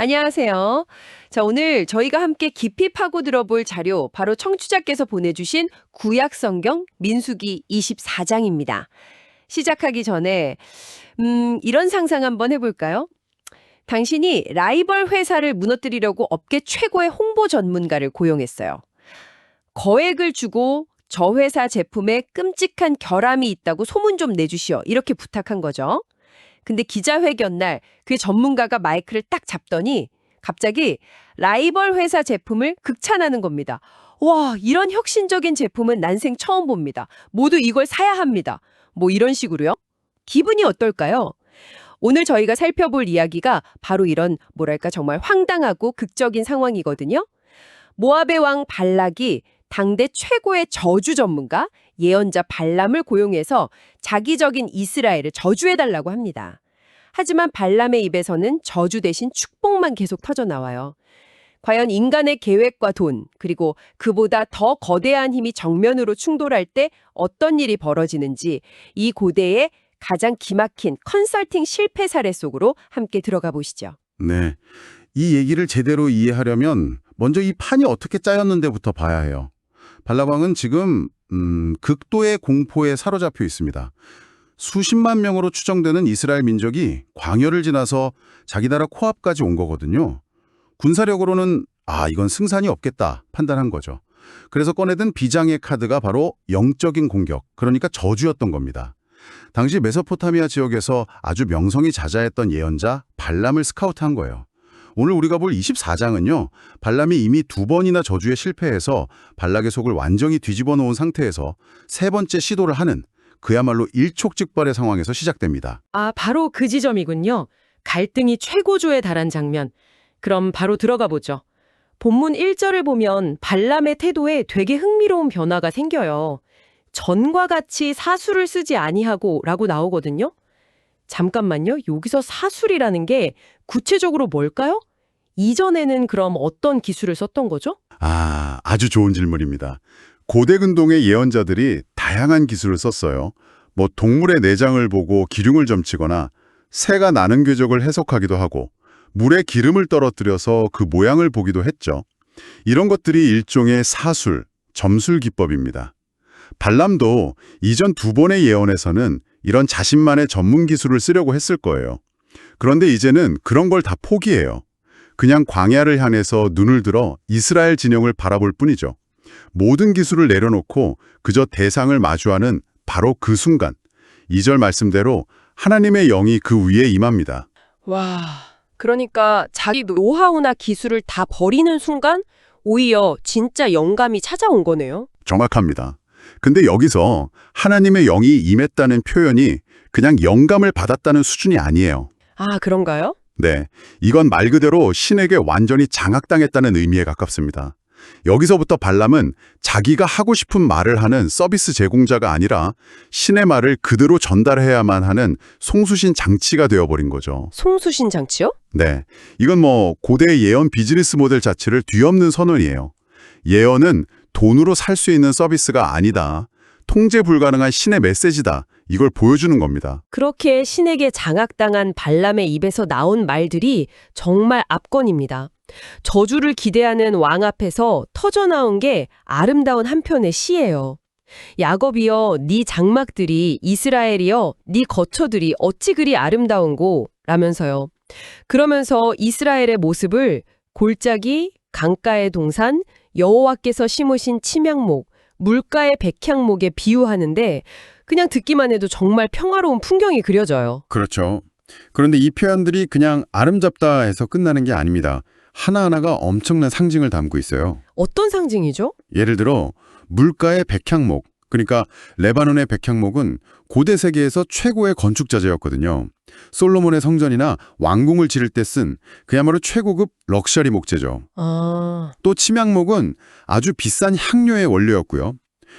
안녕하세요. 자, 오늘 저희가 함께 깊이 파고 들어볼 자료, 바로 청취자께서 보내주신 구약성경 민수기 24장입니다. 시작하기 전에, 이런 상상 한번 해볼까요? 당신이 라이벌 회사를 무너뜨리려고 업계 최고의 홍보 전문가를 고용했어요. 거액을 주고 저 회사 제품에 끔찍한 결함이 있다고 소문 좀 내주시오. 이렇게 부탁한 거죠. 근데 기자회견 날 그 전문가가 마이크를 딱 잡더니 갑자기 라이벌 회사 제품을 극찬하는 겁니다. 와, 이런 혁신적인 제품은 난생 처음 봅니다. 모두 이걸 사야 합니다. 뭐 이런 식으로요. 기분이 어떨까요? 오늘 저희가 살펴볼 이야기가 바로 이런 뭐랄까 정말 황당하고 극적인 상황이거든요. 모압의 왕 발락이 당대 최고의 저주 전문가 예언자 발람을 고용해서 자기적인 이스라엘을 저주해달라고 합니다. 하지만 발람의 입에서는 저주 대신 축복만 계속 터져나와요. 과연 인간의 계획과 돈, 그리고 그보다 더 거대한 힘이 정면으로 충돌할 때 어떤 일이 벌어지는지 이 고대의 가장 기막힌 컨설팅 실패 사례 속으로 함께 들어가 보시죠. 네. 이 얘기를 제대로 이해하려면 먼저 이 판이 어떻게 짜였는데부터 봐야 해요. 발라왕은 지금 극도의 공포에 사로잡혀 있습니다. 수십만 명으로 추정되는 이스라엘 민족이 광야를 지나서 자기 나라 코앞까지 온 거거든요. 군사력으로는 이건 승산이 없겠다 판단한 거죠. 그래서 꺼내든 비장의 카드가 바로 영적인 공격, 그러니까 저주였던 겁니다. 당시 메소포타미아 지역에서 아주 명성이 자자했던 예언자 발람을 스카우트한 거예요. 오늘 우리가 볼 24장은요. 발람이 이미 2번이나 저주에 실패해서 발락의 속을 완전히 뒤집어 놓은 상태에서 세 번째 시도를 하는 그야말로 일촉즉발의 상황에서 시작됩니다. 바로 그 지점이군요. 갈등이 최고조에 달한 장면. 그럼 바로 들어가 보죠. 본문 1절을 보면 발람의 태도에 되게 흥미로운 변화가 생겨요. 전과 같이 사술을 쓰지 아니하고 라고 나오거든요. 잠깐만요. 여기서 사술이라는 게 구체적으로 뭘까요? 이전에는 그럼 어떤 기술을 썼던 거죠? 아주 좋은 질문입니다. 고대 근동의 예언자들이 다양한 기술을 썼어요. 뭐 동물의 내장을 보고 기륭을 점치거나 새가 나는 궤적을 해석하기도 하고 물에 기름을 떨어뜨려서 그 모양을 보기도 했죠. 이런 것들이 일종의 사술, 점술 기법입니다. 발람도 이전 2번의 예언에서는 이런 자신만의 전문 기술을 쓰려고 했을 거예요. 그런데 이제는 그런 걸 다 포기해요. 그냥 광야를 향해서 눈을 들어 이스라엘 진영을 바라볼 뿐이죠. 모든 기술을 내려놓고 그저 대상을 마주하는 바로 그 순간, 2절 말씀대로 하나님의 영이 그 위에 임합니다. 와, 그러니까 자기 노하우나 기술을 다 버리는 순간 오히려 진짜 영감이 찾아온 거네요. 정확합니다. 근데 여기서 하나님의 영이 임했다는 표현이 그냥 영감을 받았다는 수준이 아니에요. 그런가요? 네, 이건 말 그대로 신에게 완전히 장악당했다는 의미에 가깝습니다. 여기서부터 발람은 자기가 하고 싶은 말을 하는 서비스 제공자가 아니라 신의 말을 그대로 전달해야만 하는 송수신 장치가 되어버린 거죠. 송수신 장치요? 네, 이건 고대 예언 비즈니스 모델 자체를 뒤엎는 선언이에요. 예언은 돈으로 살 수 있는 서비스가 아니다. 통제 불가능한 신의 메시지다. 이걸 보여주는 겁니다. 그렇게 신에게 장악당한 발람의 입에서 나온 말들이 정말 압권입니다. 저주를 기대하는 왕 앞에서 터져나온 게 아름다운 한 편의 시예요. 야곱이여 네 장막들이 이스라엘이여 네 거처들이 어찌 그리 아름다운고 라면서요. 그러면서 이스라엘의 모습을 골짜기, 강가의 동산, 여호와께서 심으신 침향목, 물가의 백향목에 비유하는데 그냥 듣기만 해도 정말 평화로운 풍경이 그려져요. 그렇죠. 그런데 이 표현들이 그냥 아름답다 해서 끝나는 게 아닙니다. 하나하나가 엄청난 상징을 담고 있어요. 어떤 상징이죠? 예를 들어 물가의 백향목, 그러니까 레바논의 백향목은 고대 세계에서 최고의 건축 자재였거든요. 솔로몬의 성전이나 왕궁을 지을 때 쓴 그야말로 최고급 럭셔리 목재죠. 또 침향목은 아주 비싼 향료의 원료였고요.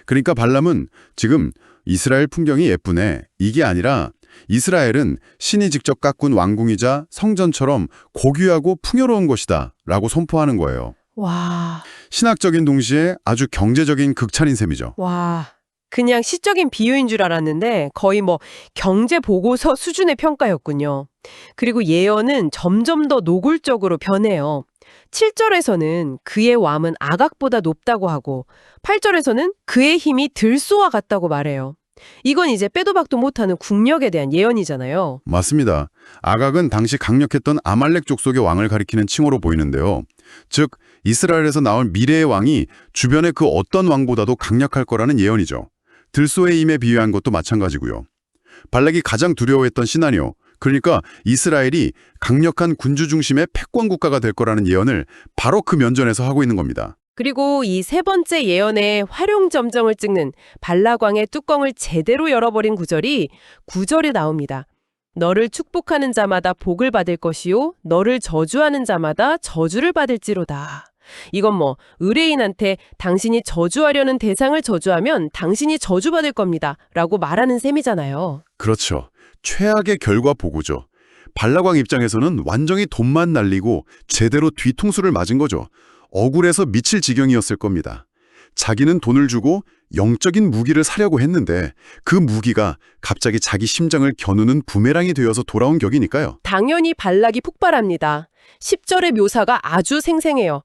그러니까 발람은 지금 이스라엘 풍경이 예쁘네, 이게 아니라 이스라엘은 신이 직접 가꾼 왕궁이자 성전처럼 고귀하고 풍요로운 곳이다 라고 선포하는 거예요. 와, 신학적인 동시에 아주 경제적인 극찬인 셈이죠. 와. 그냥 시적인 비유인 줄 알았는데 거의 뭐 경제 보고서 수준의 평가였군요. 그리고 예언은 점점 더 노골적으로 변해요. 7절에서는 그의 왬은 아각보다 높다고 하고 8절에서는 그의 힘이 들소와 같다고 말해요. 이건 이제 빼도 박도 못하는 국력에 대한 예언이잖아요. 맞습니다. 아각은 당시 강력했던 아말렉 족속의 왕을 가리키는 칭호로 보이는데요. 즉 이스라엘에서 나올 미래의 왕이 주변의 그 어떤 왕보다도 강력할 거라는 예언이죠. 들소의 힘에 비유한 것도 마찬가지고요. 발락이 가장 두려워했던 시나리오, 그러니까 이스라엘이 강력한 군주 중심의 패권 국가가 될 거라는 예언을 바로 그 면전에서 하고 있는 겁니다. 그리고 이 세 번째 예언의 활용점정을 찍는 발락왕의 뚜껑을 제대로 열어버린 구절이 9절에 나옵니다. 너를 축복하는 자마다 복을 받을 것이요 너를 저주하는 자마다 저주를 받을지로다. 이건 뭐 의뢰인한테 당신이 저주하려는 대상을 저주하면 당신이 저주받을 겁니다 라고 말하는 셈이잖아요. 그렇죠. 최악의 결과 보고죠. 발락왕 입장에서는 완전히 돈만 날리고 제대로 뒤통수를 맞은 거죠. 억울해서 미칠 지경이었을 겁니다. 자기는 돈을 주고 영적인 무기를 사려고 했는데 그 무기가 갑자기 자기 심장을 겨누는 부메랑이 되어서 돌아온 격이니까요. 당연히 발락이 폭발합니다. 10절의 묘사가 아주 생생해요.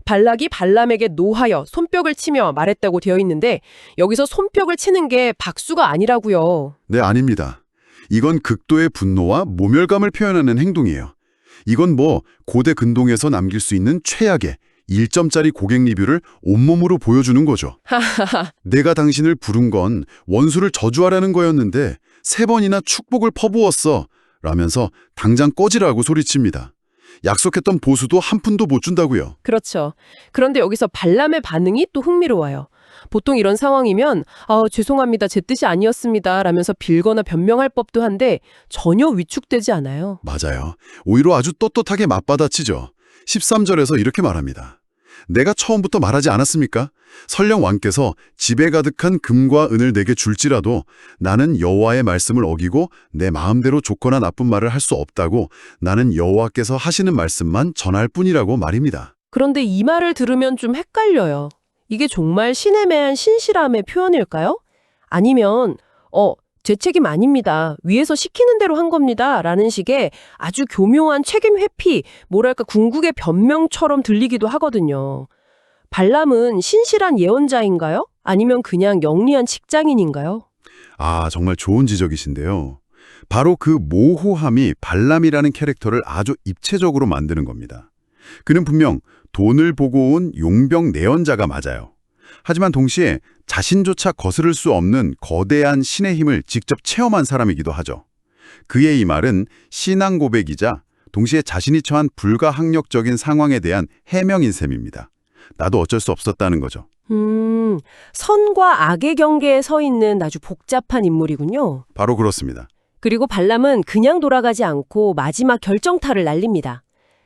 발락이 발람에게 노하여 손뼉을 치며 말했다고 되어 있는데 여기서 손뼉을 치는 게 박수가 아니라고요. 네, 아닙니다. 이건 극도의 분노와 모멸감을 표현하는 행동이에요. 이건 뭐 고대 근동에서 남길 수 있는 최악의 1점짜리 고객 리뷰를 온몸으로 보여주는 거죠. 내가 당신을 부른 건 원수를 저주하라는 거였는데 3번이나 축복을 퍼부었어 라면서 당장 꺼지라고 소리칩니다. 약속했던 보수도 한 푼도 못 준다고요. 그렇죠. 그런데 여기서 발람의 반응이 또 흥미로워요. 보통 이런 상황이면 죄송합니다. 제 뜻이 아니었습니다. 라면서 빌거나 변명할 법도 한데 전혀 위축되지 않아요. 맞아요. 오히려 아주 떳떳하게 맞받아치죠. 13절에서 이렇게 말합니다. 내가 처음부터 말하지 않았습니까? 설령 왕께서 집에 가득한 금과 은을 내게 줄지라도 나는 여호와의 말씀을 어기고 내 마음대로 좋거나 나쁜 말을 할 수 없다고 나는 여호와께서 하시는 말씀만 전할 뿐이라고 말입니다. 그런데 이 말을 들으면 좀 헷갈려요. 이게 정말 신에 매한 신실함의 표현일까요? 아니면 제 책임 아닙니다. 위에서 시키는 대로 한 겁니다. 라는 식의 아주 교묘한 책임 회피, 뭐랄까 궁극의 변명처럼 들리기도 하거든요. 발람은 신실한 예언자인가요? 아니면 그냥 영리한 직장인인가요? 아, 정말 좋은 지적이신데요. 바로 그 모호함이 발람이라는 캐릭터를 아주 입체적으로 만드는 겁니다. 그는 분명 돈을 보고 온 용병 내연자가 맞아요. 하지만 동시에 자신조차 거스를 수 없는 거대한 신의 힘을 직접 체험한 사람이기도 하죠. 그의 이 말은 신앙 고백이자 동시에 자신이 처한 불가항력적인 상황에 대한 해명인 셈입니다. 나도 어쩔 수 없었다는 거죠. 선과 악의 경계에 서 있는 아주 복잡한 인물이군요. 바로 그렇습니다. 그리고 발람은 그냥 돌아가지 않고 마지막 결정타를 날립니다.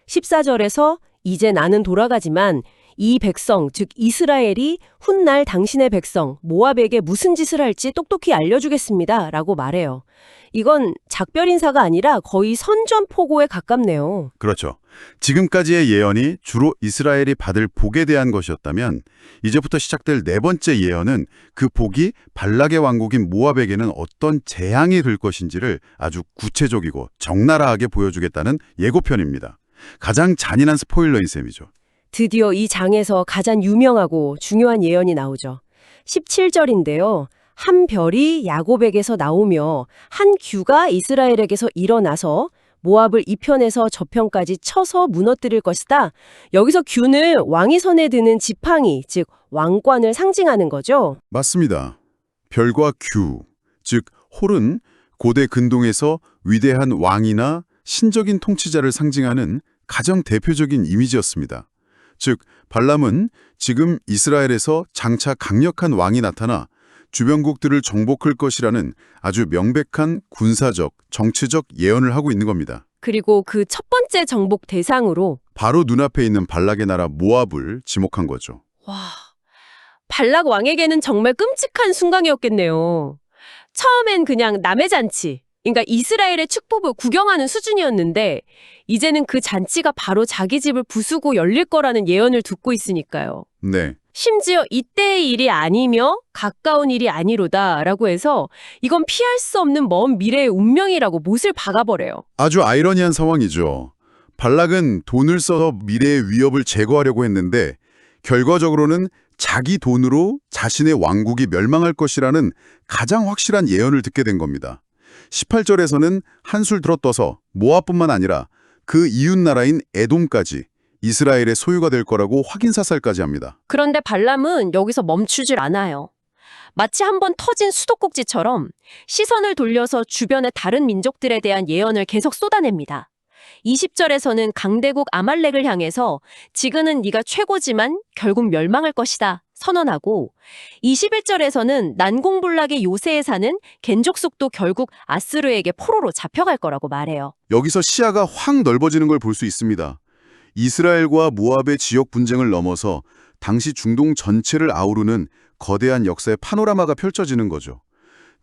14절에서 이제 나는 돌아가지만 이 백성, 즉 이스라엘이 훗날 당신의 백성 모압에게 무슨 짓을 할지 똑똑히 알려주겠습니다. 라고 말해요. 이건 작별 인사가 아니라 거의 선전포고에 가깝네요. 그렇죠. 지금까지의 예언이 주로 이스라엘이 받을 복에 대한 것이었다면 이제부터 시작될 네 번째 예언은 그 복이 발락의 왕국인 모압에게는 어떤 재앙이 될 것인지를 아주 구체적이고 적나라하게 보여주겠다는 예고편입니다. 가장 잔인한 스포일러인 셈이죠. 드디어 이 장에서 가장 유명하고 중요한 예언이 나오죠. 17절인데요. 한 별이 야곱에게서 나오며 한 규가 이스라엘에게서 일어나서 모압을 이편에서 저편까지 쳐서 무너뜨릴 것이다. 여기서 규는 왕이 손에 드는 지팡이, 즉 왕冠을 상징하는 거죠. 맞습니다. 별과 규, 즉 홀은 고대 근동에서 위대한 왕이나 신적인 통치자를 상징하는 가장 대표적인 이미지였습니다. 즉 발람은 지금 이스라엘에서 장차 강력한 왕이 나타나 주변국들을 정복할 것이라는 아주 명백한 군사적, 정치적 예언을 하고 있는 겁니다. 그리고 그 첫 번째 정복 대상으로 바로 눈앞에 있는 발락의 나라 모압을 지목한 거죠. 와, 발락 왕에게는 정말 끔찍한 순간이었겠네요. 처음엔 그냥 남의 잔치, 그러니까 이스라엘의 축복을 구경하는 수준이었는데 이제는 그 잔치가 바로 자기 집을 부수고 열릴 거라는 예언을 듣고 있으니까요. 네. 심지어 이때의 일이 아니며 가까운 일이 아니로다라고 해서 이건 피할 수 없는 먼 미래의 운명이라고 못을 박아버려요. 아주 아이러니한 상황이죠. 발락은 돈을 써서 미래의 위협을 제거하려고 했는데 결과적으로는 자기 돈으로 자신의 왕국이 멸망할 것이라는 가장 확실한 예언을 듣게 된 겁니다. 18절에서는 한술 들어떠서 모압뿐만 아니라 그 이웃나라인 에돔까지 이스라엘의 소유가 될 거라고 확인사살까지 합니다. 그런데 발람은 여기서 멈추질 않아요. 마치 한번 터진 수도꼭지처럼 시선을 돌려서 주변의 다른 민족들에 대한 예언을 계속 쏟아냅니다. 20절에서는 강대국 아말렉을 향해서 지금은 네가 최고지만 결국 멸망할 것이다 선언하고 21절에서는 난공불락의 요새에 사는 겐족속도 결국 아스르에게 포로로 잡혀갈 거라고 말해요. 여기서 시야가 확 넓어지는 걸 볼 수 있습니다. 이스라엘과 모압의 지역 분쟁을 넘어서 당시 중동 전체를 아우르는 거대한 역사의 파노라마가 펼쳐지는 거죠.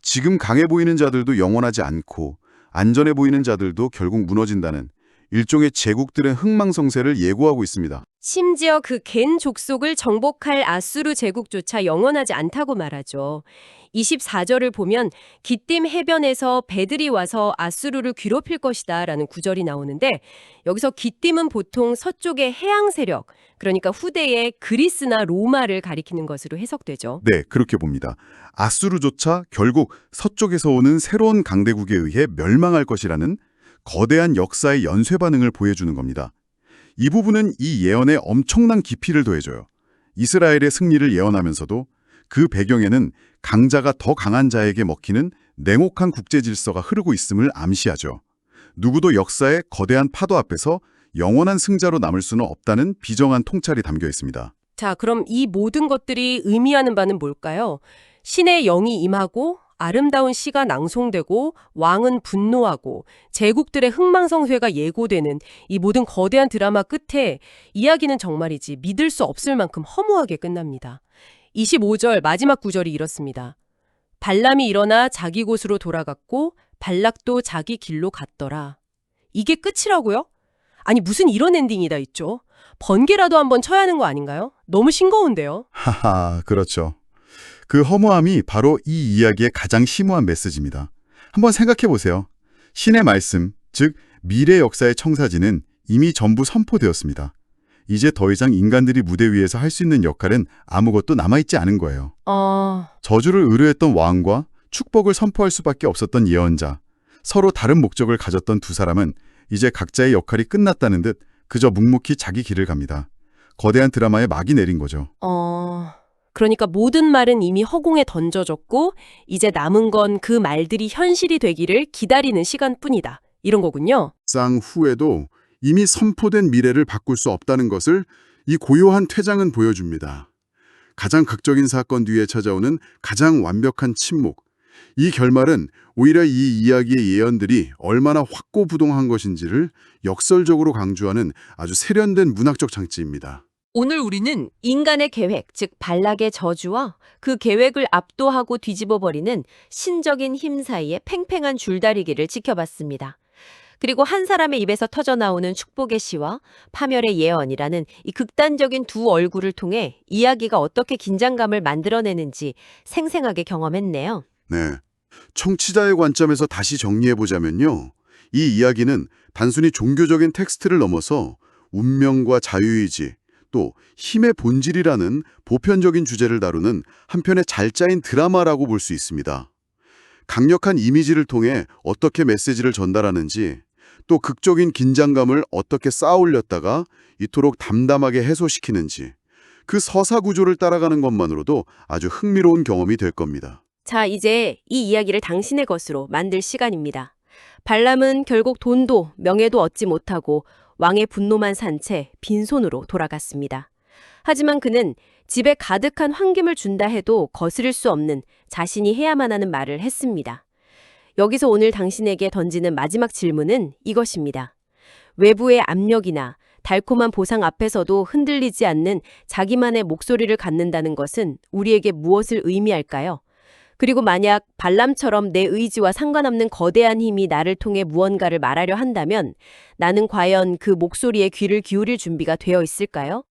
지금 강해 보이는 자들도 영원하지 않고 안전해 보이는 자들도 결국 무너진다는 일종의 제국들의 흥망성쇠를 예고하고 있습니다. 심지어 그 겐 족속을 정복할 아수르 제국조차 영원하지 않다고 말하죠. 24절을 보면 기띔 해변에서 배들이 와서 아수르를 괴롭힐 것이다 라는 구절이 나오는데 여기서 기띔은 보통 서쪽의 해양 세력, 그러니까 후대의 그리스나 로마를 가리키는 것으로 해석되죠. 네, 그렇게 봅니다. 아수르조차 결국 서쪽에서 오는 새로운 강대국에 의해 멸망할 것이라는 거대한 역사의 연쇄 반응을 보여주는 겁니다. 이 부분은 이 예언에 엄청난 깊이를 더해줘요. 이스라엘의 승리를 예언하면서도 그 배경에는 강자가 더 강한 자에게 먹히는 냉혹한 국제 질서가 흐르고 있음을 암시하죠. 누구도 역사의 거대한 파도 앞에서 영원한 승자로 남을 수는 없다는 비정한 통찰이 담겨 있습니다. 자, 그럼 이 모든 것들이 의미하는 바는 뭘까요? 신의 영이 임하고 아름다운 시가 낭송되고 왕은 분노하고 제국들의 흥망성쇠가 예고되는 이 모든 거대한 드라마 끝에 이야기는 정말이지 믿을 수 없을 만큼 허무하게 끝납니다. 25절 마지막 구절이 이렇습니다. 발람이 일어나 자기 곳으로 돌아갔고 발락도 자기 길로 갔더라. 이게 끝이라고요? 아니 무슨 이런 엔딩이다 있죠? 번개라도 한번 쳐야 하는 거 아닌가요? 너무 싱거운데요. 하하, 그렇죠. 그 허무함이 바로 이 이야기의 가장 심오한 메시지입니다. 한번 생각해 보세요. 신의 말씀, 즉 미래 역사의 청사진은 이미 전부 선포되었습니다. 이제 더 이상 인간들이 무대 위에서 할 수 있는 역할은 아무것도 남아있지 않은 거예요. 저주를 의뢰했던 왕과 축복을 선포할 수밖에 없었던 예언자, 서로 다른 목적을 가졌던 두 사람은 이제 각자의 역할이 끝났다는 듯 그저 묵묵히 자기 길을 갑니다. 거대한 드라마에 막이 내린 거죠. 그러니까 모든 말은 이미 허공에 던져졌고 이제 남은 건 그 말들이 현실이 되기를 기다리는 시간뿐이다. 이런 거군요. 쌍 후에도 이미 선포된 미래를 바꿀 수 없다는 것을 이 고요한 퇴장은 보여줍니다. 가장 극적인 사건 뒤에 찾아오는 가장 완벽한 침묵. 이 결말은 오히려 이 이야기의 예언들이 얼마나 확고부동한 것인지를 역설적으로 강조하는 아주 세련된 문학적 장치입니다. 오늘 우리는 인간의 계획, 즉 발락의 저주와 그 계획을 압도하고 뒤집어버리는 신적인 힘 사이의 팽팽한 줄다리기를 지켜봤습니다. 그리고 한 사람의 입에서 터져나오는 축복의 시와 파멸의 예언이라는 이 극단적인 두 얼굴을 통해 이야기가 어떻게 긴장감을 만들어내는지 생생하게 경험했네요. 네. 청취자의 관점에서 다시 정리해보자면요. 이 이야기는 단순히 종교적인 텍스트를 넘어서 운명과 자유의지, 또 힘의 본질이라는 보편적인 주제를 다루는 한편의 잘 짜인 드라마라고 볼 수 있습니다. 강력한 이미지를 통해 어떻게 메시지를 전달하는지, 또 극적인 긴장감을 어떻게 쌓아올렸다가 이토록 담담하게 해소시키는지, 그 서사 구조를 따라가는 것만으로도 아주 흥미로운 경험이 될 겁니다. 자, 이제 이 이야기를 당신의 것으로 만들 시간입니다. 발람은 결국 돈도 명예도 얻지 못하고 왕의 분노만 산 채 빈손으로 돌아갔습니다. 하지만 그는 집에 가득한 황금을 준다 해도 거스를 수 없는 자신이 해야만 하는 말을 했습니다. 여기서 오늘 당신에게 던지는 마지막 질문은 이것입니다. 외부의 압력이나 달콤한 보상 앞에서도 흔들리지 않는 자기만의 목소리를 갖는다는 것은 우리에게 무엇을 의미할까요? 그리고 만약 발람처럼 내 의지와 상관없는 거대한 힘이 나를 통해 무언가를 말하려 한다면 나는 과연 그 목소리에 귀를 기울일 준비가 되어 있을까요?